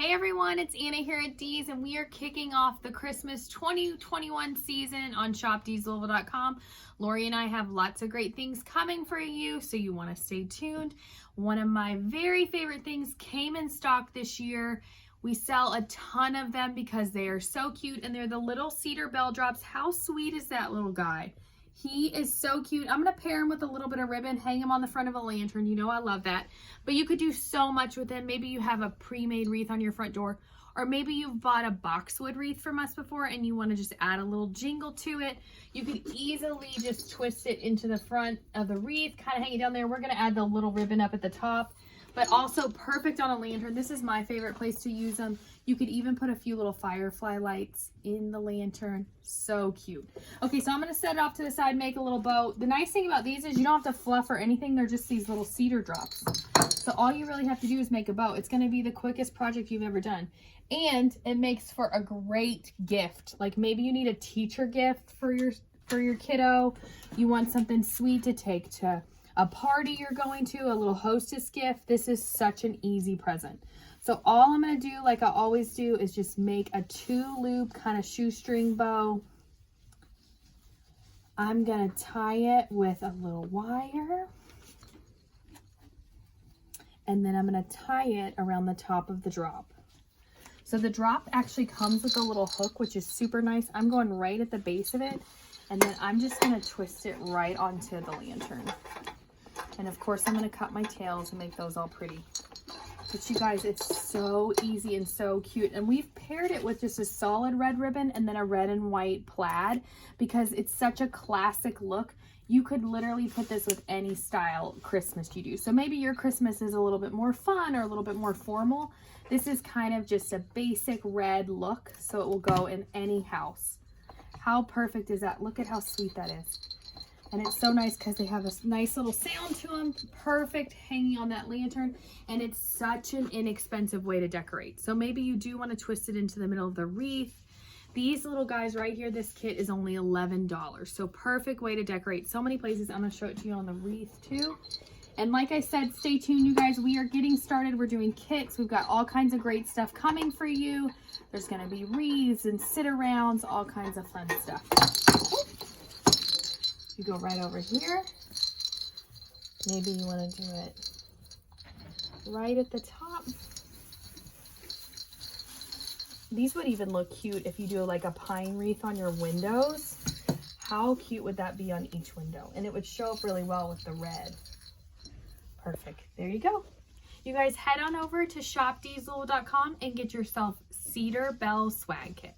Hey everyone, it's Anna here at Dee's, and we are kicking off the Christmas 2021 season on shopdeeslouisville.com. Lori and I have lots of great things coming for you, so you want to stay tuned. One of my very favorite things came in stock this year. We sell a ton of them because they are so cute, and they're the little Cedar Bell Drops. How sweet is that little guy? He is so cute. I'm going to pair him with a little bit of ribbon, hang him on the front of a lantern. You know I love that. But you could do so much with him. Maybe you have a pre-made wreath on your front door, or maybe you've bought a boxwood wreath from us before and you want to just add a little jingle to it. You could easily just twist it into the front of the wreath, kind of hang it down there. We're going to add the little ribbon up at the top, but also perfect on a lantern. This is my favorite place to use them. You could even put a few little firefly lights in the lantern. So cute. Okay, so I'm going to set it off to the side, make a little bow. The nice thing about these is you don't have to fluff or anything. They're just these little cedar drops. So all you really have to do is make a bow. It's going to be the quickest project you've ever done. And it makes for a great gift. Like maybe you need a teacher gift for your kiddo. You want something sweet to take to a party you're going to, a little hostess gift. This is such an easy present. So all I'm going to do, like I always do, is just make a 2-loop kind of shoestring bow. I'm going to tie it with a little wire. And then I'm going to tie it around the top of the drop. So the drop actually comes with a little hook, which is super nice. I'm going right at the base of it. And then I'm just going to twist it right onto the lantern. And of course, I'm going to cut my tails and make those all pretty. But you guys, it's so easy and so cute. And we've paired it with just a solid red ribbon and then a red and white plaid because it's such a classic look. You could literally put this with any style Christmas you do. So maybe your Christmas is a little bit more fun or a little bit more formal. This is kind of just a basic red look, so it will go in any house. How perfect is that? Look at how sweet that is. And it's so nice because they have a nice little sound to them. Perfect hanging on that lantern. And it's such an inexpensive way to decorate. So maybe you do want to twist it into the middle of the wreath. These little guys right here, this kit is only $11. So perfect way to decorate so many places. I'm going to show it to you on the wreath too. And like I said, stay tuned, you guys. We are getting started. We're doing kits. We've got all kinds of great stuff coming for you. There's going to be wreaths and sit-arounds, all kinds of fun stuff. You go right over here. Maybe you want to do it right at the top. These would even look cute if you do like a pine wreath on your windows. How cute would that be on each window? And it would show up really well with the red. Perfect. There you go. You guys head on over to shopdeeslouisville.com and get yourself Cedar Bell swag kit.